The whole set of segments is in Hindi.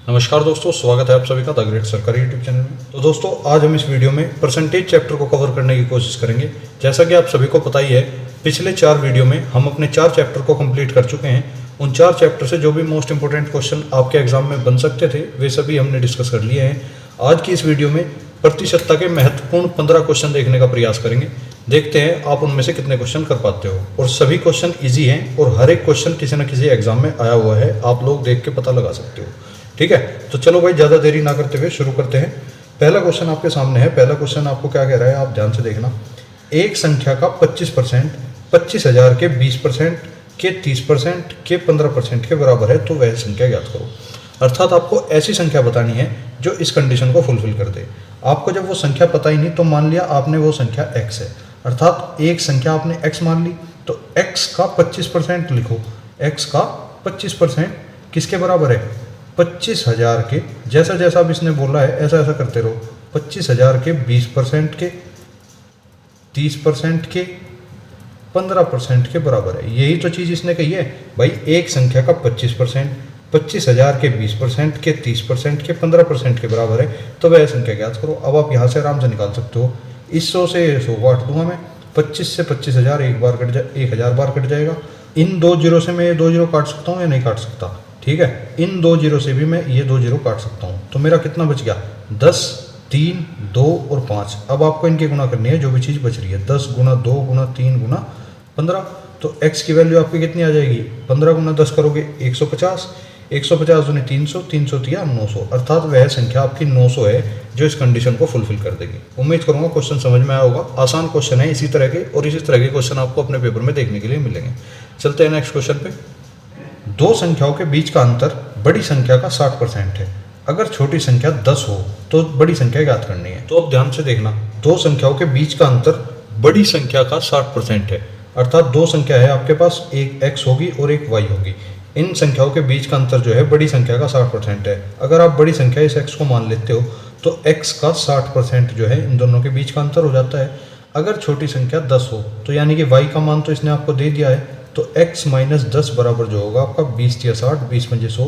नमस्कार दोस्तों, स्वागत है आप सभी का द ग्रेट सरकारी यूट्यूब चैनल में। तो दोस्तों, आज हम इस वीडियो में परसेंटेज चैप्टर को कवर करने की कोशिश करेंगे। जैसा कि आप सभी को पता ही है, पिछले 4 वीडियो में हम अपने 4 चैप्टर को कंप्लीट कर चुके हैं। उन 4 चैप्टर से जो भी मोस्ट इंपोर्टेंट क्वेश्चन आपके एग्जाम में बन सकते थे, वे सभी हमने डिस्कस कर लिए हैं। आज की इस वीडियो में प्रतिशतता के महत्वपूर्ण 15 क्वेश्चन देखने का प्रयास करेंगे। देखते हैं आप उनमें से कितने क्वेश्चन कर पाते हो। और सभी क्वेश्चन ईजी हैं और हर एक क्वेश्चन किसी न किसी एग्जाम में आया हुआ है, आप लोग देख के पता लगा सकते हो। ठीक है, तो चलो भाई, ज़्यादा देरी ना करते हुए शुरू करते हैं। पहला क्वेश्चन आपके सामने है। पहला क्वेश्चन आपको क्या कह रहा है, आप ध्यान से देखना। एक संख्या का 25% 25,000 के 20% के 30% के 15% के बराबर है, तो वह संख्या ज्ञात करो। अर्थात आपको ऐसी संख्या बतानी है जो इस कंडीशन को फुलफिल कर दे। आपको जब वो संख्या पता ही नहीं, तो मान लिया आपने वो संख्या x है, अर्थात एक संख्या आपने x मान ली, तो x का 25% लिखो। x का 25% किसके बराबर है? 25,000 के, जैसा जैसा अब इसने बोला है ऐसा ऐसा करते रहो। 25,000 के 20% के, 30% के, 15% के बराबर है। यही तो चीज़ इसने कही है भाई। एक संख्या का 25% 25,000 के 20% के, 30% के, 15% के बराबर है, तो वह संख्या ज्ञात करो। अब आप यहाँ से आराम से निकाल सकते हो। इस 100 से 100 को काट दूंगा मैं। 25 से 25,000 एक बार कट जाए, 1,000 बार कट जाएगा। इन 2 जीरो से मैं ये 2 जीरो काट सकता हूँ या नहीं काट सकता? ठीक है, इन 2 जीरो से भी मैं ये 2 जीरो काट सकता हूँ। तो मेरा कितना बच गया? 10, 3, 2 और 5। अब आपको इनकी गुणा करनी है, जो भी चीज़ बच रही है। 10 गुना 2 गुना 3 गुना 15। तो x की वैल्यू आपकी कितनी आ जाएगी? 15 गुना 10 करोगे 150, 150 दूनी 300, 300 तिया 900। अर्थात वह संख्या आपकी 900 है जो इस कंडीशन को फुलफिल कर देगी। उम्मीद करूंगा क्वेश्चन समझ में आया होगा। आसान क्वेश्चन है इसी तरह के, और इसी तरह के क्वेश्चन आपको अपने पेपर में देखने के लिए मिलेंगे। चलते हैं नेक्स्ट क्वेश्चन पे। दो संख्याओं के बीच का अंतर बड़ी संख्या का 60% है। अगर छोटी संख्या 10 हो तो बड़ी संख्या ज्ञात करनी है। तो अब ध्यान से देखना, दो संख्याओं के बीच का अंतर बड़ी संख्या का 60% है। अर्थात दो संख्या है आपके पास, एक x होगी और एक y होगी। इन संख्याओं के बीच का अंतर जो है बड़ी संख्या का 60% है। अगर आप बड़ी संख्या इस x को मान लेते हो तो x का 60% जो है इन दोनों के बीच का अंतर हो जाता है। अगर छोटी संख्या 10 हो तो यानी कि y का मान तो इसने आपको दे दिया है, तो x माइनस 10 बराबर जो होगा आपका 20 या 60, 20 पंजे 100,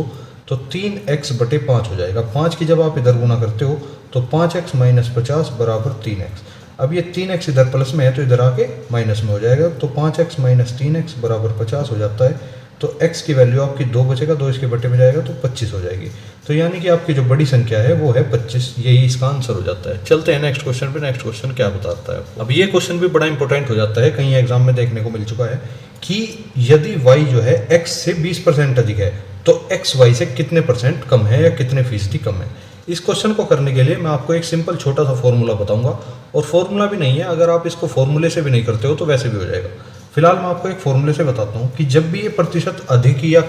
तो 3x बटे 5 हो जाएगा। 5 की जब आप इधर गुना करते हो तो 5x माइनस 50 बराबर 3x। अब ये 3x इधर प्लस में है तो इधर आके माइनस में हो जाएगा, तो 5x माइनस 3x बराबर 50 हो जाता है। तो x की वैल्यू आपकी 2 बचेगा, 2 इसके बटे में जाएगा तो 25 हो जाएगी। तो यानी कि आपकी जो बड़ी संख्या है वो है 25। यही इसका आंसर हो जाता है। चलते हैं नेक्स्ट क्वेश्चन पे। नेक्स्ट क्वेश्चन क्या बताता है? अब ये क्वेश्चन भी बड़ा इंपॉर्टेंट हो जाता है, कहीं एग्जाम में देखने को मिल चुका है कि यदि y जो है x से 20% अधिक है तो x y से कितने परसेंट कम है या कितने फीसदी कम है। इस क्वेश्चन को करने के लिए मैं आपको एक सिंपल छोटा सा फॉर्मूला बताऊंगा, और फॉर्मूला भी नहीं है, अगर आप इसको फॉर्मूले से भी नहीं करते हो तो वैसे भी हो जाएगा। फिलहाल मैं आपको एक फॉर्मूले से बताता हूँ कि जब भी ये प्रतिशत अधिक या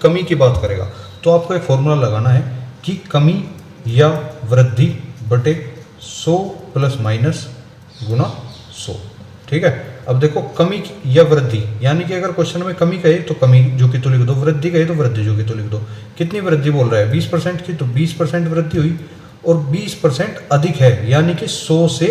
कमी की बात करेगा तो आपको एक फॉर्मूला लगाना है कि कमी या वृद्धि बटे 100 प्लस माइनस गुना 100। ठीक है, अब देखो कमी या वृद्धि, यानी कि अगर क्वेश्चन में कमी कहे तो कमी जो कि तो लिख दो, वृद्धि कहे तो वृद्धि जो कि तो लिख दो। कितनी वृद्धि बोल रहा है? 20% की, तो 20% वृद्धि हुई, और 20% अधिक है यानी कि 100 से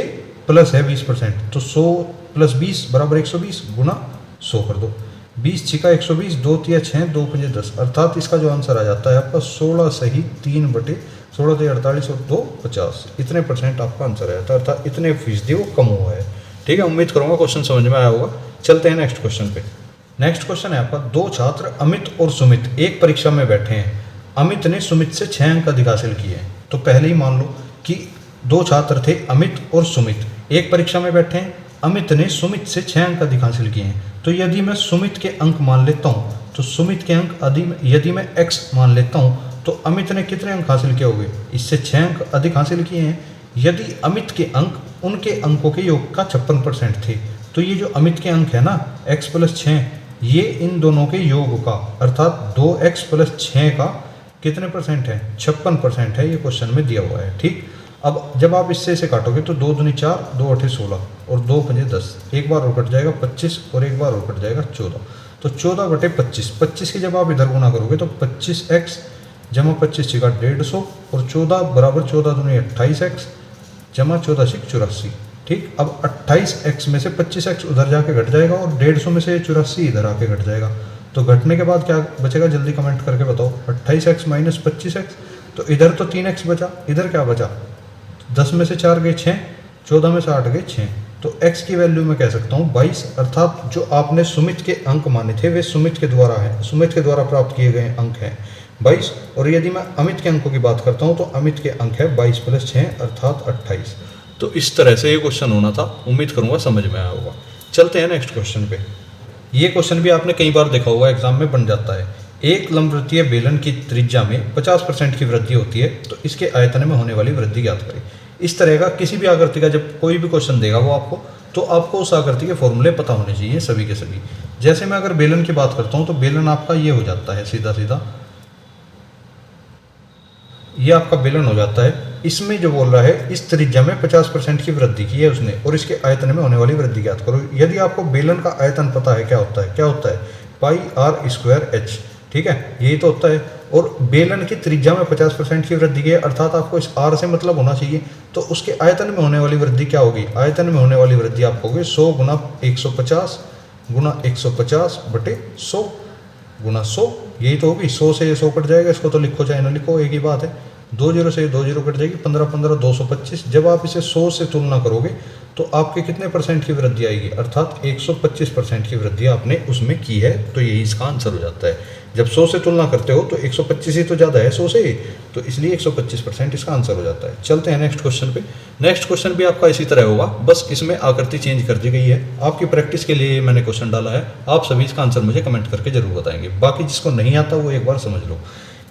प्लस है 20%, तो 100 प्लस 20 बराबर 120 गुना 100 कर दो। 20 छिका 120, 2 तिया 6, 2 पंजे 10। अर्थात इसका जो आंसर आ जाता है आपका 16 सही 3 बटे 16 × 48 और 2 50। इतने परसेंट आपका आंसर आ जाता है, अर्थात इतने फीसदी वो कम हुआ है। ठीक है, उम्मीद करूंगा क्वेश्चन समझ में आया होगा। चलते हैं नेक्स्ट क्वेश्चन पे। नेक्स्ट क्वेश्चन है आपका, दो छात्र अमित और सुमित एक परीक्षा में बैठे हैं। अमित ने सुमित से 6 अंक अधिक हासिल किए हैं। तो पहले ही मान लो कि दो छात्र थे, अमित और सुमित, एक परीक्षा में बैठे हैं। अमित ने सुमित से 6 अंक अधिक हासिल किए हैं। तो यदि मैं सुमित के अंक मान लेता हूँ तो सुमित के अंक यदि मैं x मान लेता हूँ तो अमित ने कितने अंक हासिल किए होंगे? इससे 6 अंक अधिक हासिल किए हैं। यदि अमित के अंक उनके अंकों के योग का 56% थे, तो ये जो अमित के अंक है ना, x प्लस 6, ये इन दोनों के योग का, अर्थात 2x प्लस 6 का कितने परसेंट है? 56% है। ये क्वेश्चन में दिया हुआ है। ठीक, अब जब आप इससे इसे काटोगे तो 2 दूनी 4, 2 अठे 16 और 2 पंजे 10। एक बार और कट जाएगा 25 और एक बार और कट जाएगा 14। तो 14 बटे 25, 25 की जब आप इधर गुना करोगे तो 25x जमा 25 छिका 150 और 14 बराबर 14 दूनी 28x जमा 14 छिक 84। ठीक, अब 28x में से 25x उधर जाके घट जाएगा और 150 में से 84 इधर आके घट जाएगा। तो घटने के बाद क्या बचेगा? जल्दी कमेंट करके बताओ। 28x माइनस 25x तो इधर तो 3x बचा, इधर क्या बचा, 10 में से 4 गए 6, 14 में से 8 गए 6, तो x की वैल्यू मैं कह सकता हूँ 22, अर्थात जो आपने सुमित के अंक माने थे वे सुमित के द्वारा है, सुमित के द्वारा प्राप्त किए गए अंक हैं 22। और यदि मैं अमित के अंकों की बात करता हूँ तो अमित के अंक है 22 + 6 अर्थात 28। तो इस तरह से ये क्वेश्चन होना था, उम्मीद करूंगा समझ में आया होगा। चलते हैं नेक्स्ट क्वेश्चन पे। ये क्वेश्चन भी आपने कई बार देखा होगा, एग्जाम में बन जाता है। एक लंबवृत्तीय बेलन की त्रिज्या में 50% की वृद्धि होती है, तो इसके आयतन में होने वाली वृद्धि ज्ञात करें। इस तरह का किसी भी आकृति का जब कोई भी क्वेश्चन देगा वो आपको, तो आपको उस आकृति के फॉर्मूले पता होने चाहिए सभी के सभी। जैसे मैं अगर बेलन की बात करता हूँ तो बेलन आपका ये हो जाता है, सीधा सीधा ये आपका बेलन हो जाता है। इसमें जो बोल रहा है इस त्रिज्या में 50% की वृद्धि की है उसने, और इसके आयतन में होने वाली वृद्धि ज्ञात करो। यदि आपको बेलन का आयतन पता है क्या होता है πr²h, ठीक है, यही तो होता है। और बेलन की त्रिज्या में 50% की वृद्धि की है, अर्थात आपको इस r से मतलब होना चाहिए, तो उसके आयतन में होने वाली वृद्धि क्या होगी, आयतन में होने वाली वृद्धि आपको होगी 100 × 150 × 150 बटे 100 × 100, यही तो होगी। 100 से 100 कट जाएगा, इसको तो लिखो चाहे ना लिखो एक ही बात है। 2 0 से 2 0 कट जाएगी, 15 15 225। जब आप इसे 100 से तुलना करोगे तो आपके कितने % की वृद्धि आएगी, अर्थात 125% की वृद्धि आपने उसमें की है, तो यही इसका आंसर हो जाता है। जब 100 से तुलना करते हो तो 125 ही तो ज़्यादा है 100 से, तो इसलिए 125% इसका आंसर हो जाता है। चलते हैं नेक्स्ट क्वेश्चन पे। नेक्स्ट क्वेश्चन भी आपका इसी तरह होगा, बस इसमें आकृति चेंज कर दी गई है। आपकी प्रैक्टिस के लिए मैंने क्वेश्चन डाला है, आप सभी इसका आंसर मुझे कमेंट करके जरूर बताएंगे। बाकी जिसको नहीं आता वो एक बार समझ लो।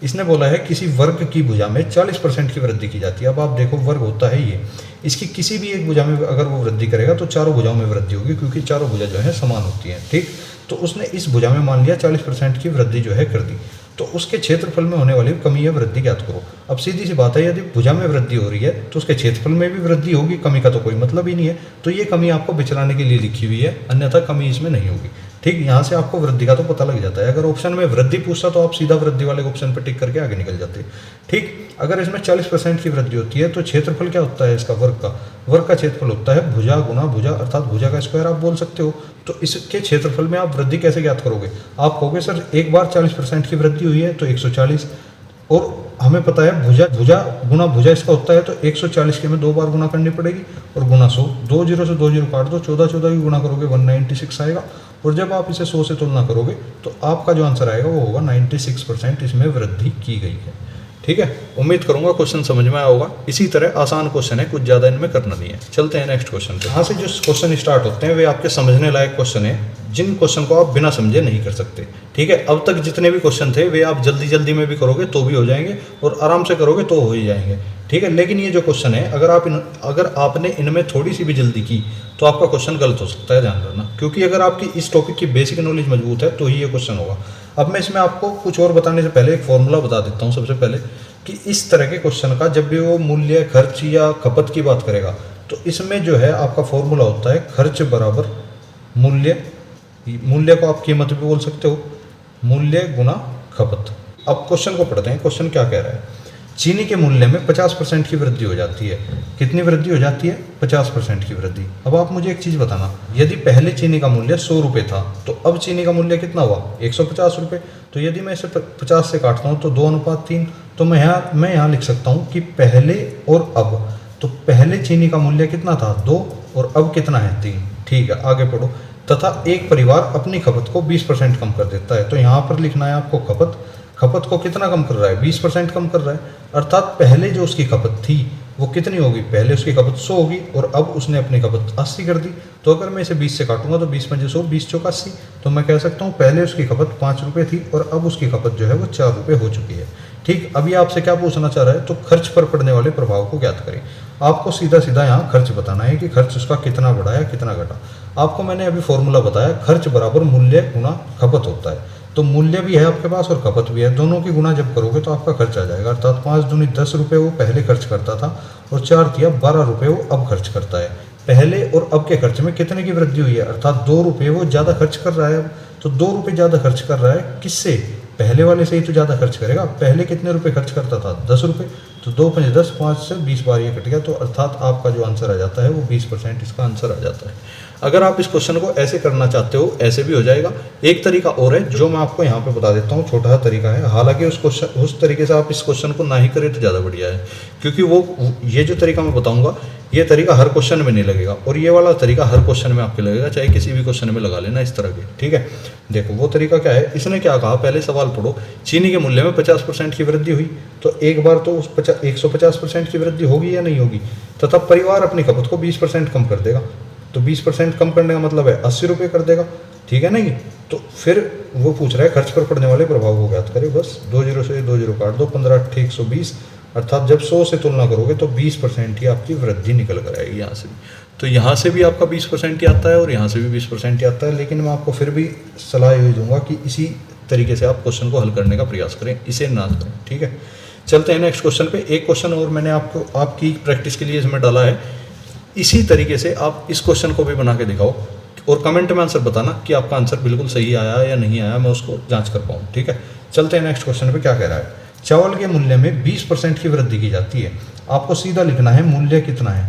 इसने बोला है किसी वर्ग की भुजा में 40% की वृद्धि की जाती है। अब आप देखो वर्ग होता है ये, इसकी किसी भी एक भुजा में अगर वो वृद्धि करेगा तो चारों भुजाओं में वृद्धि होगी, क्योंकि चारों भुजा जो है समान होती हैं, ठीक। तो उसने इस भुजा में मान लिया 40% की वृद्धि जो है कर दी, तो उसके क्षेत्रफल में होने वाली कमी या वृद्धि ज्ञात करो। अब सीधी सी बात है, यदि भुजा में वृद्धि हो रही है तो उसके क्षेत्रफल में भी वृद्धि होगी, कमी का तो कोई मतलब ही नहीं है। तो ये कमी आपको बिचलाने के लिए लिखी हुई है, अन्यथा कमी इसमें नहीं होगी, ठीक। यहाँ से आपको वृद्धि का तो पता लग जाता है। अगर ऑप्शन में वृद्धि पूछता तो आप सीधा वृद्धि वाले ऑप्शन पर टिक करके आगे निकल जाते, ठीक। अगर इसमें 40% की वृद्धि होती है तो क्षेत्रफल क्या होता है इसका, वर्ग का क्षेत्रफल होता है भुजा गुना भुजा, अर्थात भुजा का स्क्वायर आप बोल सकते हो। तो इसके क्षेत्रफल में आप वृद्धि कैसे ज्ञात करोगे, आप कहोगे सर एक बार 40% की वृद्धि हुई है तो 140, और हमें पता है भुजा गुना भुजा इसका होता है, तो 140 के में 2 बार गुना करनी पड़ेगी और गुना 100, 2 0 से 2 0 काट दो, 14 14 की गुना करोगे 196 आएगा। और जब आप इसे 100 से तुलना करोगे तो आपका जो आंसर आएगा वो होगा 96% इसमें वृद्धि की गई है, ठीक है। उम्मीद करूंगा क्वेश्चन समझ में आया होगा। इसी तरह आसान क्वेश्चन है, कुछ ज़्यादा इनमें करना नहीं है। चलते हैं नेक्स्ट क्वेश्चन पे। यहाँ से जो क्वेश्चन स्टार्ट होते हैं वे आपके समझने लायक क्वेश्चन है, जिन क्वेश्चन को आप बिना समझे नहीं कर सकते, ठीक है। अब तक जितने भी क्वेश्चन थे वे आप जल्दी जल्दी में भी करोगे तो भी हो जाएंगे, और आराम से करोगे तो हो ही जाएंगे, ठीक है। लेकिन ये जो क्वेश्चन है, अगर आपने इनमें थोड़ी सी भी जल्दी की तो आपका क्वेश्चन गलत हो सकता है, ध्यान रखना। क्योंकि अगर आपकी इस टॉपिक की बेसिक नॉलेज मजबूत है तो ही ये क्वेश्चन होगा। अब मैं इसमें आपको कुछ और बताने से पहले एक फॉर्मूला बता देता हूँ सबसे पहले, कि इस तरह के क्वेश्चन का जब भी वो मूल्य, खर्च या खपत की बात करेगा तो इसमें जो है आपका फॉर्मूला होता है खर्च बराबर मूल्य को आप कीमत भी बोल सकते हो, मूल्य गुना खपत। अब क्वेश्चन को पढ़ते हैं। क्वेश्चन क्या कह रहा है, चीनी के मूल्य में 50% की वृद्धि हो जाती है। कितनी वृद्धि हो जाती है, 50% की वृद्धि। अब आप मुझे एक चीज़ बताना, यदि पहले चीनी का मूल्य 100 रुपये था तो अब चीनी का मूल्य कितना हुआ, 150 रुपये। तो यदि मैं इसे 50 से काटता हूँ तो 2:3, तो मैं यहाँ लिख सकता हूँ कि पहले और अब। तो पहले चीनी का मूल्य कितना था, 2, और अब कितना है, 3, ठीक है। आगे पढ़ो। तथा एक परिवार अपनी खपत को 20% कम कर देता है। तो यहाँ पर लिखना है आपको खपत को कितना कम कर रहा है, 20% कम कर रहा है। अर्थात पहले जो उसकी खपत थी वो कितनी होगी, पहले उसकी खपत 100 होगी और अब उसने अपनी खपत 80 कर दी। तो अगर मैं इसे 20 से काटूंगा तो 20 पंजे 100, 20 चौका 80। तो मैं कह सकता हूँ पहले उसकी खपत 5 रुपये थी और अब उसकी खपत जो है वो 4 रुपये हो चुकी है, ठीक। अभी आपसे क्या पूछना चाह रहा है, तो खर्च पर पड़ने वाले प्रभाव को ज्ञात करें। आपको सीधा सीधा यहाँ खर्च बताना है कि खर्च उसका कितना बढ़ा या कितना घटा। आपको मैंने अभी फॉर्मूला बताया, खर्च बराबर मूल्य गुना खपत होता है। तो मूल्य भी है आपके पास और खपत भी है, दोनों की गुना जब करोगे तो आपका खर्च आ जाएगा। अर्थात 5 दूनी 10 रुपये वो पहले खर्च करता था और 4 तिया 12 रुपये वो अब खर्च करता है। पहले और अब के खर्च में कितने की वृद्धि हुई है, अर्थात 2 रुपये वो ज़्यादा खर्च कर रहा है। तो 2 रुपये ज़्यादा खर्च कर रहा है, किससे, पहले वाले से ही तो ज़्यादा खर्च करेगा। पहले कितने रुपए खर्च करता था, 10 रुपये। तो 2 पंजे 10, 5 से 20 बार ये कट गया। तो अर्थात आपका जो आंसर आ जाता है वो 20% इसका आंसर आ जाता है। अगर आप इस क्वेश्चन को ऐसे करना चाहते हो ऐसे भी हो जाएगा। एक तरीका और है जो मैं आपको यहाँ पे बता देता हूँ, छोटा सा तरीका है। हालांकि उस तरीके से आप इस क्वेश्चन को ना ही करें तो ज़्यादा बढ़िया है, क्योंकि ये जो तरीका मैं बताऊँगा ये तरीका हर क्वेश्चन में नहीं लगेगा, और ये वाला तरीका हर क्वेश्चन में आपके लगेगा, चाहे किसी भी क्वेश्चन में लगा लेना इस तरह के। ठीक है, देखो वो तरीका क्या है। इसने क्या कहा, पहले सवाल पढ़ो, चीनी के मूल्य में 50% की वृद्धि हुई, तो एक बार तो उस 150% की वृद्धि होगी या नहीं होगी, तथा परिवार अपनी खपत को 20% कम कर देगा। तो 20% कम करने का मतलब है 80 रुपये कर देगा। ठीक है नहीं, तो फिर वो पूछ रहा है खर्च पर पड़ने वाले प्रभाव को ज्ञात करें। बस 2 जीरो से 2 जीरो काट दो, 15 8 120, अर्थात जब 100 से तुलना करोगे तो 20% ही आपकी वृद्धि निकल कर आएगी यहाँ से भी। तो यहाँ से भी आपका 20% ही आता है और यहाँ से भी 20% ही आता है, लेकिन मैं आपको फिर भी सलाह ये दूंगा कि इसी तरीके से आप क्वेश्चन को हल करने का प्रयास करें, इसे ना करें। ठीक है, चलते हैं नेक्स्ट क्वेश्चन पे। एक क्वेश्चन और मैंने आपकी प्रैक्टिस के लिए इसमें डाला है, इसी तरीके से आप इस क्वेश्चन को भी बना के दिखाओ और कमेंट में आंसर बताना कि आपका आंसर बिल्कुल सही आया या नहीं आया, मैं उसको जांच कर पाऊँ। ठीक है, चलते हैं नेक्स्ट क्वेश्चन पे। क्या कह रहा है, चावल के मूल्य में 20% की वृद्धि की जाती है। आपको सीधा लिखना है मूल्य कितना है,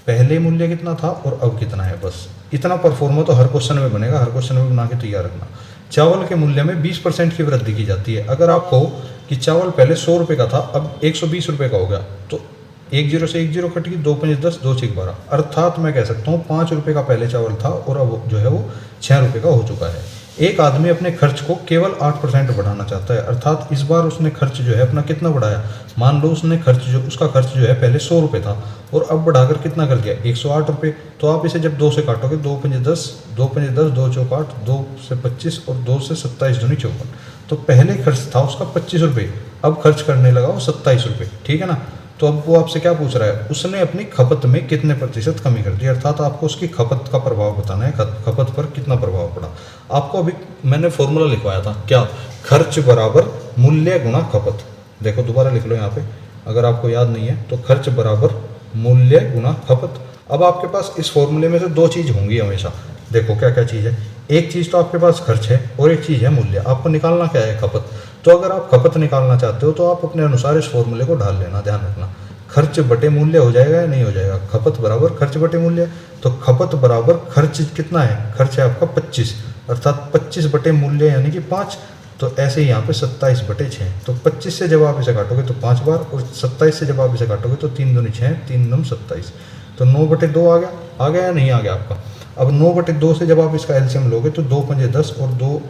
पहले मूल्य कितना था और अब कितना है। बस इतना परफॉर्मा तो हर क्वेश्चन में बनेगा, हर क्वेश्चन में बना के तैयार रखना। चावल के मूल्य में 20% की वृद्धि की जाती है। अगर आप कहो कि चावल पहले 100 रुपये का था, अब 120 रुपये का हो गया, तो 1 जीरो से 1 जीरो कट गई, 2 5 10, 2 6 12, अर्थात मैं कह सकता हूँ 5 रुपये का पहले चावल था और अब जो है वो 6 रुपये का हो चुका है। एक आदमी अपने खर्च को केवल 8% बढ़ाना चाहता है, अर्थात इस बार उसने खर्च जो है अपना कितना बढ़ाया। मान लो उसका खर्च जो है पहले 100 रुपये था और अब बढ़ाकर कितना कर दिया, 108 रुपये। तो आप इसे जब 2 से काटोगे, 2 5 10, 2 5 10, 2 चौक 8, 2 से 25 और 2 से 27 दूनी 54। तो पहले खर्च था उसका 25 रुपये, अब खर्च करने लगा वो 27 रुपये। ठीक है ना, तो अब वो आपसे क्या पूछ रहा है, उसने अपनी खपत में कितने प्रतिशत कमी कर दी, अर्थात आपको उसकी खपत का प्रभाव बताना है, खपत पर कितना प्रभाव पड़ा। आपको अभी मैंने फॉर्मूला लिखवाया था, क्या, खर्च बराबर मूल्य गुणा खपत। देखो दोबारा लिख लो यहाँ पे, अगर आपको याद नहीं है तो खर्च बराबर मूल्य गुणा खपत। अब आपके पास इस फॉर्मूले में से 2 चीज़ होंगी हमेशा। देखो क्या क्या चीज़ है, एक चीज़ तो आपके पास खर्च है और एक चीज़ है मूल्य। आपको निकालना क्या है, खपत। तो अगर आप खपत निकालना चाहते हो तो आप अपने अनुसार इस फॉर्मूले को ढाल लेना, ध्यान रखना। खर्च बटे मूल्य हो जाएगा या नहीं हो जाएगा, खपत बराबर खर्च बटे मूल्य। तो खपत बराबर खर्च कितना है, खर्च है आपका 25, अर्थात 25 बटे मूल्य यानी कि 5। तो ऐसे ही यहाँ पे 27 बटे 6। तो 25 से जब आप इसे काटोगे तो 5 बार, और 27 से जब आप इसे काटोगे तो 3 दूनी 6, 3 नम 27। तो 9 बटे 2 आ गया या नहीं आ गया आपका। अब 9 बटे 2 से जब आप इसका एलसीएम लोगे तो 2 पंजे 10 और 2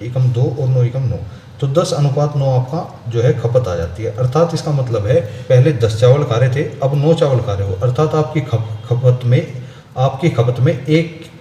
एकम 2 और 9 एकम 9, तो 10:9 आपका जो है खपत आ जाती है। अर्थात इसका मतलब है पहले 10 चावल खा रहे थे, अब 9 चावल खा रहे हो, अर्थात आपकी खपत में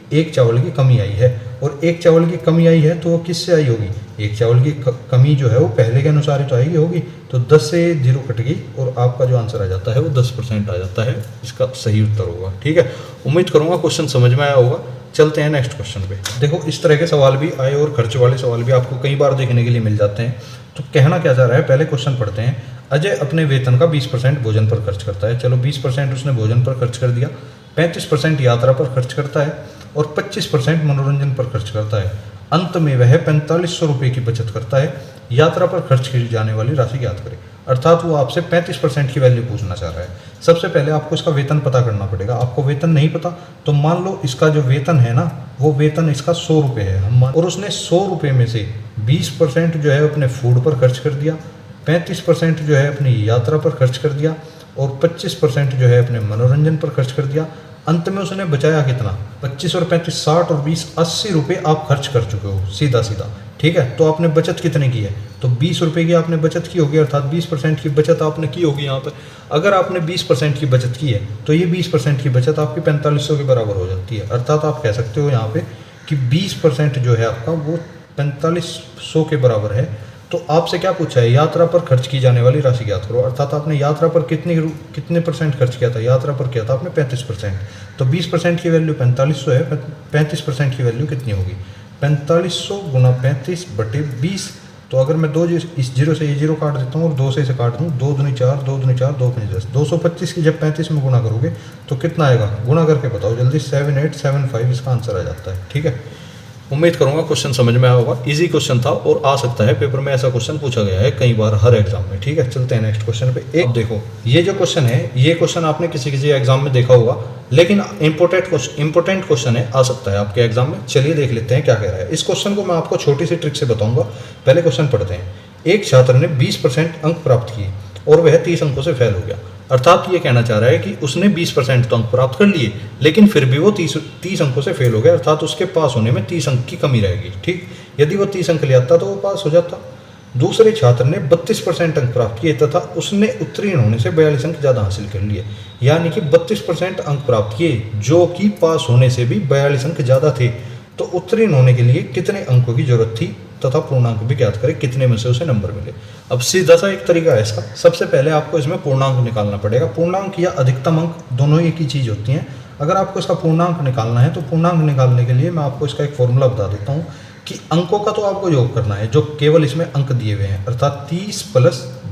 एक चावल की कमी आई है। और एक चावल की कमी आई है तो वो किससे आई होगी, एक चावल की कमी जो है वो पहले के अनुसार ही तो आएगी होगी। तो 10 से 0 कट गई और आपका जो आंसर आ जाता है वो 10% आ जाता है, इसका सही उत्तर होगा। ठीक है, उम्मीद करूंगा क्वेश्चन समझ में आया होगा। चलते हैं नेक्स्ट क्वेश्चन पे। देखो इस तरह के सवाल भी आए और खर्च वाले सवाल भी आपको कई बार देखने के लिए मिल जाते हैं। तो कहना क्या चाह रहा है, पहले क्वेश्चन पढ़ते हैं। अजय अपने वेतन का 20% भोजन पर खर्च करता है। चलो 20% उसने भोजन पर खर्च कर दिया, 35% यात्रा पर खर्च करता है और 25% मनोरंजन पर खर्च करता है। अंत में वह 4500 रुपये की बचत करता है। यात्रा पर खर्च की जाने वाली राशि ज्ञात करें। अर्थात वो आपसे 35% की वैल्यू पूछना चाह रहा है। सबसे पहले आपको इसका वेतन पता करना पड़ेगा। आपको वेतन नहीं पता तो मान लो इसका जो वेतन है ना, वो वेतन इसका 100 रुपये है, और उसने 100 रुपये में से 20% जो है अपने फूड पर खर्च कर दिया, 35% जो है अपनी यात्रा पर खर्च कर दिया और 25% जो है अपने मनोरंजन पर खर्च कर दिया। अंत में उसने बचाया कितना, 25 और 35 60 और 20 80 रुपये आप खर्च कर चुके हो सीधा सीधा। ठीक है, तो आपने बचत कितने की है, तो 20 रुपये की आपने बचत की होगी, अर्थात 20% की बचत आपने की होगी यहाँ पर। अगर आपने 20% की बचत की है तो ये 20% की बचत आपकी 4500 के बराबर हो जाती है। अर्थात आप कह सकते हो यहाँ पे कि 20% जो है आपका वो 4500 के बराबर है। तो आपसे क्या पूछा है, यात्रा पर खर्च की जाने वाली राशि ज्ञात करो। अर्थात आपने यात्रा पर कितने परसेंट खर्च किया था, यात्रा पर किया था आपने 35%। तो 20% की वैल्यू 4500 है, 35% की वैल्यू कितनी होगी, 4500 गुना 35 बटे 20। तो अगर मैं 2 इस 0 से ये 0 काट देता हूँ और 2 से इसे काट दूँ, 2 दूनी 4, 2 दूनी 4, 2 5 10, 225 की जब 35 में गुना करोगे तो कितना आएगा, गुना करके बताओ जल्दी, 7875 इसका आंसर आ जाता है। ठीक है, उम्मीद करूंगा क्वेश्चन समझ में आया होगा। इजी क्वेश्चन था और आ सकता है पेपर में, ऐसा क्वेश्चन पूछा गया है कई बार हर एग्जाम में। ठीक है, चलते हैं नेक्स्ट क्वेश्चन पे। एक देखो, ये जो क्वेश्चन है, ये क्वेश्चन आपने किसी किसी एग्जाम में देखा होगा, लेकिन इंपॉर्टेंट क्वेश्चन है, आ सकता है आपके एग्जाम में। चलिए देख लेते हैं क्या कह रहा है। इस क्वेश्चन को मैं आपको छोटी सी ट्रिक से बताऊंगा। पहले क्वेश्चन पढ़ते हैं। एक छात्र ने 20% अंक प्राप्त किए और वह 30 अंकों से फेल हो गया। अर्थात ये कहना चाह रहा है कि उसने 20% तो अंक प्राप्त कर लिए, लेकिन फिर भी वो 30 अंकों से फेल हो गया। अर्थात उसके पास होने में 30 अंक की कमी रहेगी। ठीक, यदि वो 30 अंक ले आता तो वो पास हो जाता। दूसरे छात्र ने 32% अंक प्राप्त किए तथा उसने उत्तीर्ण होने से 42 अंक ज़्यादा हासिल कर लिए। यानी कि 32% अंक प्राप्त किए, जो कि पास होने से भी 42 अंक ज़्यादा थे। तो उत्तीर्ण होने के लिए कितने अंकों की जरूरत थी तथा पूर्णांक भी ज्ञात करें, कितने में से उसे नंबर मिले। अब सीधा सा एक तरीका है इसका। सबसे पहले आपको इसमें पूर्णांक निकालना पड़ेगा। पूर्णांक या अधिकतम अंक दोनों एक ही चीज़ होती हैं। अगर आपको इसका पूर्णांक निकालना है तो पूर्णांक निकालने के लिए मैं आपको इसका एक फॉर्मूला बता देता हूँ कि अंकों का तो आपको योग करना है, जो केवल इसमें अंक दिए हुए हैं, अर्थात 30 +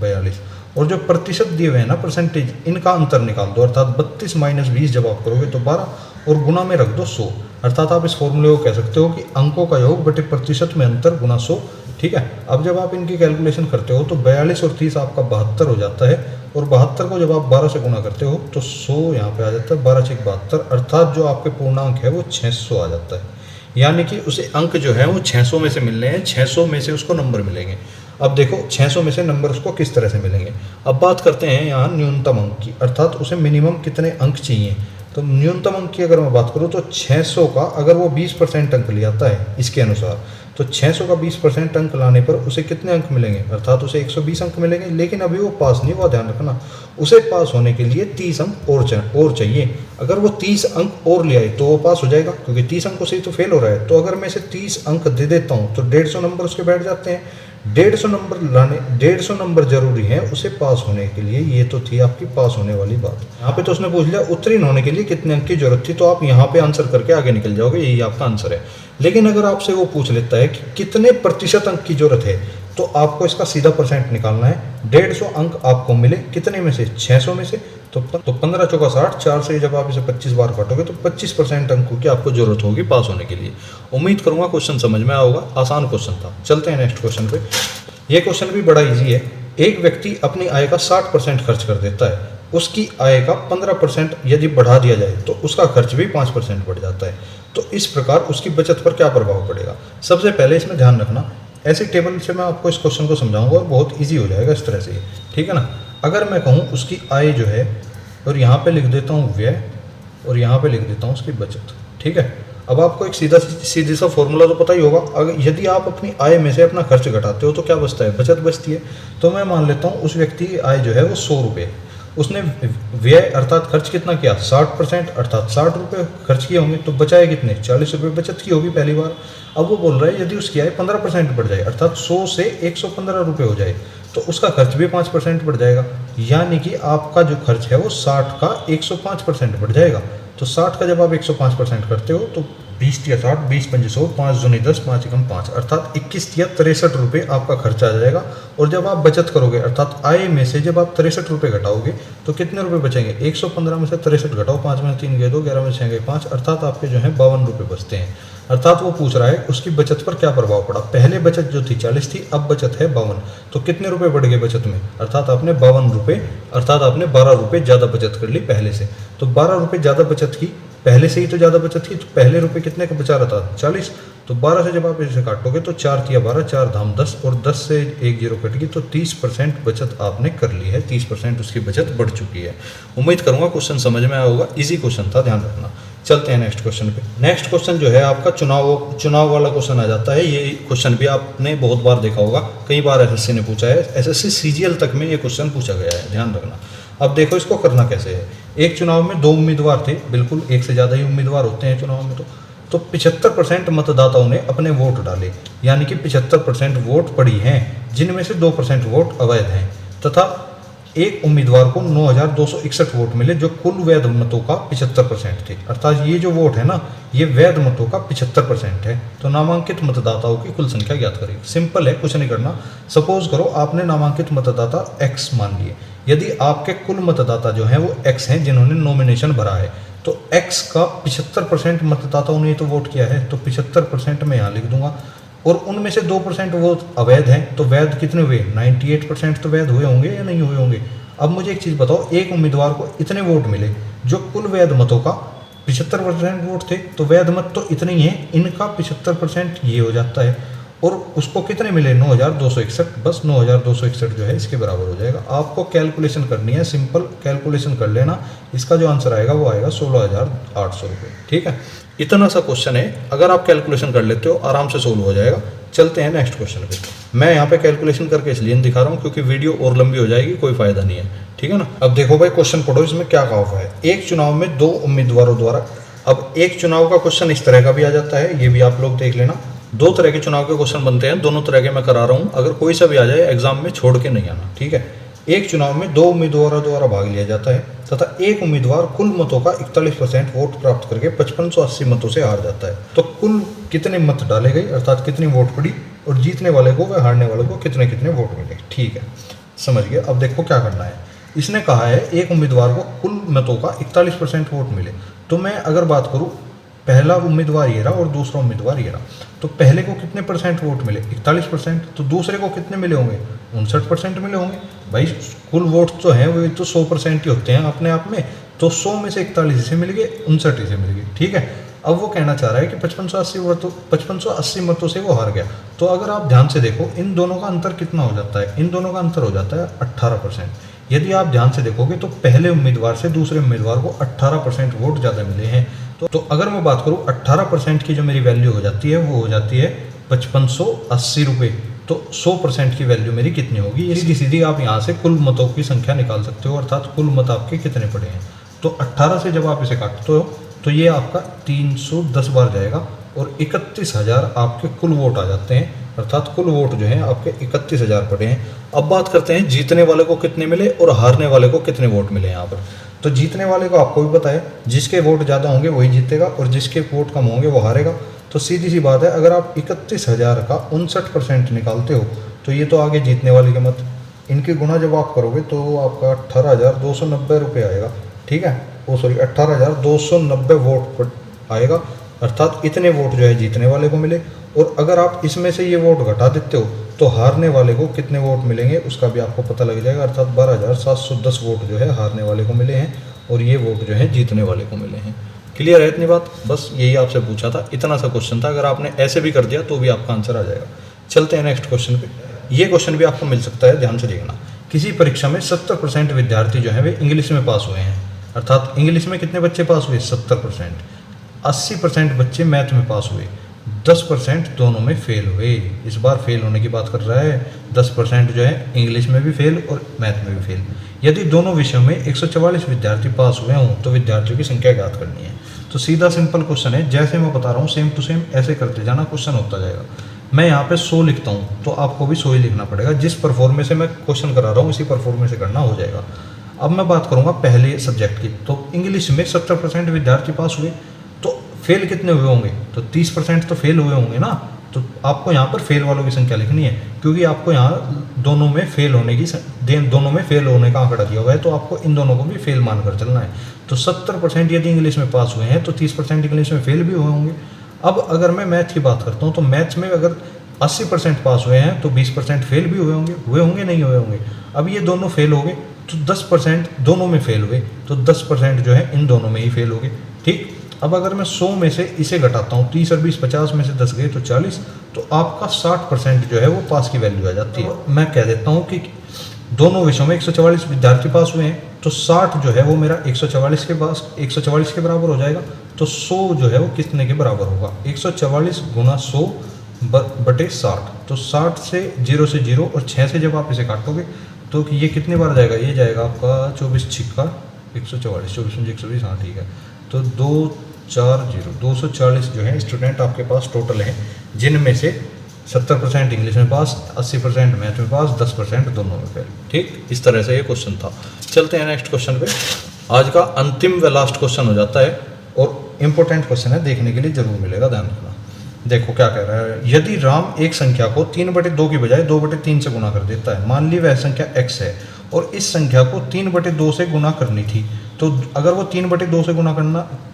42, और जो प्रतिशत दिए हुए हैं ना, परसेंटेज, इनका अंतर निकाल दो। अर्थात 32 - 20 जब आप करोगे तो 12, और गुना में रख दो 100। अर्थात आप इस फॉर्मूले को कह सकते हो कि अंकों का योग बटे प्रतिशत में अंतर गुना 100। ठीक है, अब जब आप इनकी कैलकुलेशन करते हो तो 42 और 30 आपका 72 हो जाता है, और 72 को जब आप 12 से गुना करते हो तो 100 यहाँ पे आ जाता है, 12 × 72, अर्थात जो आपके पूर्णांक है वो 600 आ जाता है। यानी कि उसे अंक जो है वो 600 में से मिलने हैं, 600 में से उसको नंबर मिलेंगे। अब देखो 600 में से नंबर उसको किस तरह से मिलेंगे। अब बात करते हैं यहाँ न्यूनतम अंक की, अर्थात उसे मिनिमम कितने अंक चाहिए। तो न्यूनतम अंक की अगर मैं बात करूँ तो 600 का अगर वो 20% अंक ले आता है इसके अनुसार, तो 600 का 20% अंक लाने पर उसे कितने अंक मिलेंगे, अर्थात उसे 120 अंक मिलेंगे। लेकिन अभी वो पास नहीं हुआ, ध्यान रखना। उसे पास होने के लिए 30 अंक और चाहिए। अगर वो 30 अंक और ले आए तो वो पास हो जाएगा, क्योंकि 30 अंकों से ही तो फेल हो रहा है। तो अगर मैं इसे 30 अंक दे देता हूँ तो 150 नंबर उसके बैठ जाते हैं। 150 नंबर जरूरी है उसे पास होने के लिए। ये तो थी आपकी पास होने वाली बात। यहाँ पे तो उसने पूछ लिया उत्तीर्ण होने के लिए कितने अंक की जरूरत थी, तो आप यहाँ पे आंसर करके आगे निकल जाओगे, यही आपका आंसर है। लेकिन अगर आपसे वो पूछ लेता है कि कितने प्रतिशत अंक की जरूरत है, तो आपको इसका सीधा परसेंट निकालना है। 150 अंक आपको मिले कितने में से, 600 में से। तो 15 × 4 = 60, 4 से जब आप इसे 25 बार काटोगे तो 25% अंकों की आपको जरूरत होगी पास होने के लिए। उम्मीद करूंगा क्वेश्चन समझ में आया होगा। आसान क्वेश्चन था। चलते हैं नेक्स्ट क्वेश्चन पे। यह क्वेश्चन भी बड़ा इजी है। एक व्यक्ति अपनी आय का 60% खर्च कर देता है। उसकी आय का 15% यदि बढ़ा दिया जाए तो उसका खर्च भी 5% बढ़ जाता है। तो इस प्रकार उसकी बचत पर क्या प्रभाव पड़ेगा। सबसे पहले इसमें ध्यान रखना, ऐसी टेबल से मैं आपको इस क्वेश्चन को समझाऊंगा और बहुत इजी हो जाएगा इस तरह से। ठीक है ना। अगर मैं कहूँ उसकी आय जो है, और यहाँ पे लिख देता हूँ व्यय, और यहाँ पे लिख देता हूँ उसकी बचत। ठीक है। अब आपको एक सीधी सा फॉर्मूला तो पता ही होगा। अगर यदि आप अपनी आय में से अपना खर्च घटाते हो तो क्या बचता है, बचत बचती है। तो मैं मान लेता हूँ उस व्यक्ति की आय जो है वो 100 रुपये, उसने व्यय अर्थात खर्च कितना किया, 60%, अर्थात 60 रुपये खर्च किए होंगे, तो बचाए कितने, 40 रुपये बचत की होगी पहली बार। अब वो बोल रहा है यदि उसकी आय 15% बढ़ जाए, अर्थात 100 से 115 रुपये हो जाए, तो उसका खर्च भी 5% बढ़ जाएगा। यानी कि आपका जो खर्च है वो 60 का 105% बढ़ जाएगा। तो 60 का जब आप 105% करते हो तो 20 × 60, 20 × 5 100, 5 दूनी 10, 5 एकम 5, अर्थात 21 × 63 रुपये आपका खर्चा आ जाएगा। और जब आप बचत करोगे, अर्थात आय में से जब आप 63 रुपये घटाओगे तो कितने रुपये बचेंगे, 115 में से 63 घटाओ, 5 में 3 गए 2, 11 में 6 गए 5, अर्थात आपके जो है 52 रुपये बचते हैं। अर्थात वो पूछ रहा है उसकी बचत पर क्या प्रभाव पड़ा। पहले बचत जो थी 40 थी, अब बचत है 52, तो कितने रुपए बढ़ गए बचत में, अर्थात आपने 52 रुपये, अर्थात आपने 12 रुपये ज़्यादा बचत कर ली पहले से। तो 12 रुपये ज़्यादा बचत की, पहले से ही तो ज़्यादा बचत की, तो पहले रुपये कितने का बचा रहा था, 40। तो 12 से जब आप इसे काटोगे तो 4 × 12, 4 धाम 10, और 10 से 1 0 कट गई, तो 30% बचत आपने कर ली है। 30% उसकी बचत बढ़ चुकी है। उम्मीद करूंगा क्वेश्चन समझ में आया होगा। इजी क्वेश्चन था, ध्यान रखना। चलते हैं नेक्स्ट क्वेश्चन पे। नेक्स्ट क्वेश्चन जो है आपका चुनाव वाला क्वेश्चन आ जाता है। ये क्वेश्चन भी आपने बहुत बार देखा होगा, कई बार एसएससी ने पूछा है, एसएससी सीजीएल तक में ये क्वेश्चन पूछा गया है, ध्यान रखना। अब देखो इसको करना कैसे है। एक चुनाव में 2 उम्मीदवार थे, बिल्कुल एक से ज़्यादा ही उम्मीदवार होते हैं चुनाव में। तो 75% मतदाताओं ने अपने वोट डाले, यानी कि 75% वोट पड़ी हैं, जिनमें से 2% वोट अवैध हैं, तथा एक उम्मीदवार को 9261 वोट मिले, जो कुल वैध मतों का 75% थे। अर्थात ये जो वोट है ना, ये वैध मतों का 75% है। तो नामांकित मतदाताओं की कुल संख्या ज्ञात करें। सिंपल है, कुछ नहीं करना। सपोज करो आपने नामांकित मतदाता x मान लिए। यदि आपके कुल मतदाता जो हैं वो x हैं जिन्होंने नॉमिनेशन भरा है, तो x का 75% मतदाताओं ने तो वोट किया है, तो 75% मैं यहाँ लिख दूंगा, और उनमें से 2% वोट अवैध हैं, तो वैध कितने हुए? 98% तो वैध हुए होंगे या नहीं हुए होंगे। अब मुझे एक चीज़ बताओ, एक उम्मीदवार को इतने वोट मिले, जो कुल वैध मतों का 75% वोट थे, तो वैध मत तो इतने ही हैं, इनका 75% ये हो जाता है, और उसको कितने मिले? 9261, बस 9261 जो है इसके बराबर हो जाएगा। आपको कैलकुलेशन करनी है, सिंपल कैलकुलेशन कर लेना, इसका जो आंसर आएगा वो आएगा 16,800 रुपये। ठीक है, इतना सा क्वेश्चन है, अगर आप कैलकुलेशन कर लेते हो आराम से सोल्व हो जाएगा। चलते हैं नेक्स्ट क्वेश्चन पे। मैं यहाँ पे कैलकुलेशन करके इसलिए दिखा रहा हूँ क्योंकि वीडियो और लंबी हो जाएगी, कोई फायदा नहीं है, ठीक है ना। अब देखो भाई, क्वेश्चन पढ़ो, इसमें क्या कहा हुआ है। एक चुनाव में 2 उम्मीदवारों द्वारा, अब एक चुनाव का क्वेश्चन इस तरह का भी आ जाता है, ये भी आप लोग देख लेना। 2 तरह के चुनाव के क्वेश्चन बनते हैं, दोनों तरह के मैं करा रहा हूँ, अगर कोई सा भी आ जाए एग्जाम में छोड़ के नहीं आना, ठीक है। एक चुनाव में 2 उम्मीदवारों द्वारा भाग लिया जाता है तथा एक उम्मीदवार कुल मतों का 41% वोट प्राप्त करके 5580 मतों से हार जाता है, तो कुल कितने मत डाले गए, अर्थात कितनी वोट पड़ी, और जीतने वाले को व हारने वाले को कितने कितने वोट मिले। ठीक है, समझ गए। अब देखो क्या करना है, इसने कहा है एक उम्मीदवार को कुल मतों का 41% वोट मिले, तो मैं अगर बात करूँ, पहला उम्मीदवार ये रहा और दूसरा उम्मीदवार ये रहा, तो पहले को कितने परसेंट वोट मिले? 41%। तो दूसरे को कितने मिले होंगे? 59% मिले होंगे। भाई कुल वोट तो हैं वो तो 100% ही होते हैं अपने आप में, तो 100 में से 41 इसे मिल गए, 59 इसे मिल गए, ठीक है। अब वो कहना चाह रहा है कि 5580 मतों से वो हार गया। तो अगर आप ध्यान से देखो, इन दोनों का अंतर कितना हो जाता है? इन दोनों का अंतर हो जाता है 18%। यदि आप ध्यान से देखोगे तो पहले उम्मीदवार से दूसरे उम्मीदवार को 18% वोट ज़्यादा मिले हैं। तो अगर मैं बात करूं 18% की जो मेरी वैल्यू हो जाती है वो हो जाती है 5580 रुपये। तो 100% की वैल्यू मेरी कितनी होगी? सीधी सीधी आप यहाँ से कुल मतों की संख्या निकाल सकते हो, अर्थात कुल मत आपके कितने पड़े हैं। तो 18 से जब आप इसे काटते हो तो ये आपका 310 बार जाएगा और 31,000 आपके कुल वोट आ जाते हैं, अर्थात कुल वोट जो है आपके 31,000 पड़े हैं। अब बात करते हैं जीतने वाले को कितने मिले और हारने वाले को कितने वोट मिले यहाँ पर। तो जीतने वाले को आपको भी पता है, जिसके वोट ज़्यादा होंगे वही जीतेगा और जिसके वोट कम होंगे वो हारेगा। तो सीधी सी बात है, अगर आप 31,000 का 59% निकालते हो तो ये तो आगे जीतने वाले के मत, इनके गुणा जब आप करोगे तो आपका 18,290 रुपये आएगा, ठीक है। वो सॉरी 18,290 वोट आएगा, अर्थात इतने वोट जो है जीतने वाले को मिले। और अगर आप इसमें से ये वोट घटा देते हो तो हारने वाले को कितने वोट मिलेंगे उसका भी आपको पता लग जाएगा, अर्थात 12,710 वोट जो है हारने वाले को मिले हैं और ये वोट जो है जीतने वाले को मिले हैं। क्लियर है इतनी बात? बस यही आपसे पूछा था, इतना सा क्वेश्चन था, अगर आपने ऐसे भी कर दिया तो भी आपका आंसर आ जाएगा। चलते हैं नेक्स्ट क्वेश्चन पे। ये क्वेश्चन भी आपको मिल सकता है, ध्यान से देखना। किसी परीक्षा में 70% विद्यार्थी जो है वे इंग्लिश में पास हुए हैं, अर्थात इंग्लिश में कितने बच्चे पास हुए? 70%। 80% बच्चे मैथ में पास हुए, 10% दोनों में फेल हुए। इस बार फेल होने की बात कर रहा है, 10% जो है इंग्लिश में भी फेल और मैथ में भी फेल। यदि दोनों विषयों में 144 विद्यार्थी पास हुए हों तो विद्यार्थियों की संख्या ज्ञात करनी है। तो सीधा सिंपल क्वेश्चन है, जैसे मैं बता रहा हूँ सेम टू सेम ऐसे करते जाना, क्वेश्चन होता जाएगा। मैं यहाँ पे 100 लिखता हूँ तो आपको भी 100 ही लिखना पड़ेगा, जिस परफॉर्मे से मैं क्वेश्चन करा रहा हूँ इसी परफॉर्मे से करना हो जाएगा। अब मैं बात करूँगा पहले सब्जेक्ट की, तो इंग्लिश में 70% विद्यार्थी पास हुए, तो फेल कितने हुए होंगे? तो 30% तो फेल हुए होंगे ना। तो आपको यहाँ पर फेल वालों की संख्या लिखनी है, क्योंकि आपको यहाँ दोनों में फेल होने का आंकड़ा दिया हुआ है, तो आपको इन दोनों को भी फेल मानकर चलना है। तो 70% यदि इंग्लिश में पास हुए हैं तो 30% इंग्लिश में फेल भी हुए होंगे। अब अगर मैं मैथ की बात करता हूँ तो मैथ्स में अगर 80% पास हुए हैं तो 20% फेल भी हुए होंगे नहीं हुए होंगे। अब ये दोनों फेल हो गए तो 10% दोनों में फेल हुए, तो 10% जो है इन दोनों में ही फेल हो गए, ठीक। अब अगर मैं 100 में से इसे घटाता हूँ, 30 और 20 50 में से 10 गए तो 40, तो आपका 60% जो है वो पास की वैल्यू आ जाती है। मैं कह देता हूँ कि दोनों विषयों में 144 विद्यार्थी पास हुए हैं, तो 60 जो है वो मेरा 144 के बराबर हो जाएगा। तो 100 जो है वो कितने के बराबर होगा? 144 गुना 100 बटे 60। तो 60 से 0 और 6 से जब आप इसे काटोगे तो ये कितने बार जाएगा? ये जाएगा आपका 24 छिक्का 144, 24 में 120, हाँ ठीक है। तो 240 जो है स्टूडेंट आपके पास टोटल हैं, जिनमें से 70% इंग्लिश में पास, 80% मैथ में पास, 10% दोनों में फेल, ठीक। इस तरह से ये क्वेश्चन था। चलते हैं नेक्स्ट क्वेश्चन पे। आज का अंतिम व लास्ट क्वेश्चन हो जाता है और इम्पोर्टेंट क्वेश्चन है, देखने के लिए जरूर मिलेगा, ध्यान रखना। देखो क्या कह रहा है, यदि राम एक संख्या को 3/2 की बजाय 2/3 से गुणा कर देता है, मान ली वह संख्या x है और इस संख्या को 3/2 से गुणा करनी थी, तो अगर वो 3/2 से गुना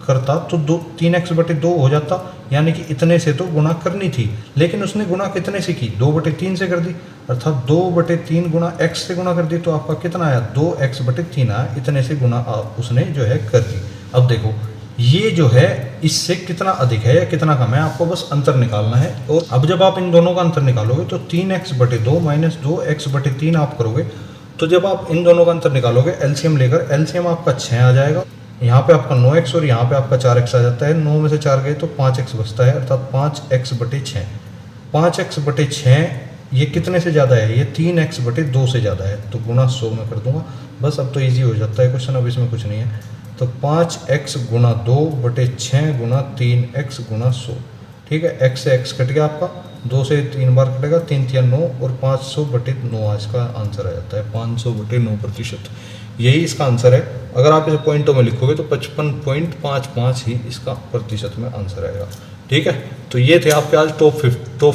करता तो 3x/2 हो जाता, यानी कि इतने से तो गुना करनी थी, लेकिन उसने गुना कितने से की, 2/3 से कर दी, अर्थात 2/3 गुना x से गुना कर दी, तो आपका कितना आया, 2x/3 आया, इतने से गुना उसने जो है कर दी। अब देखो ये जो है इससे कितना अधिक है या कितना कम है, आपको बस अंतर निकालना है। और अब जब आप इन दोनों का अंतर निकालोगे तो 3x/2 माइनस 2x/3 आप करोगे, तो जब आप इन दोनों का अंतर निकालोगे एलसीएम लेकर, एलसीएम आपका 6 आ जाएगा, यहाँ पे आपका 9x और यहाँ पे आपका 4x आ जाता है, 9 में से 4 गए तो 5x बचता है, अर्थात 5x/6। 5x/6 ये कितने से ज़्यादा है, ये 3x/2 से ज़्यादा है, तो गुणा 100 में कर दूंगा बस। अब तो ईजी हो जाता है क्वेश्चन, अब इसमें कुछ नहीं है। तो 5x गुणा 2/6 गुणा 3x गुणा 100, ठीक है। x से x कट गया आपका, 2 से 3 बार कटेगा, 3 3 9 और 500/9 इसका आंसर आ जाता है, 500/9%। यही इसका आंसर है। अगर आप इसे पॉइंटों में लिखोगे तो 55.55 ही इसका प्रतिशत में आंसर आएगा, ठीक है। तो ये थे आपके आज टॉप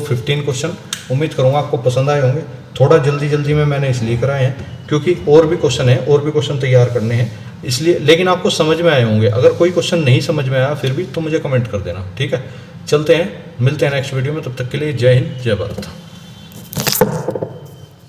15 क्वेश्चन। उम्मीद करूँगा आपको पसंद आए होंगे। थोड़ा जल्दी में मैंने इसलिए कराए हैं क्योंकि और भी क्वेश्चन है, और भी क्वेश्चन तैयार करने हैं इसलिए, लेकिन आपको समझ में आए होंगे। अगर कोई क्वेश्चन नहीं समझ में आया फिर भी तो मुझे कमेंट कर देना, ठीक है। चलते हैं, मिलते हैं नेक्स्ट वीडियो में, तब तक के लिए जय हिंद जय भारत।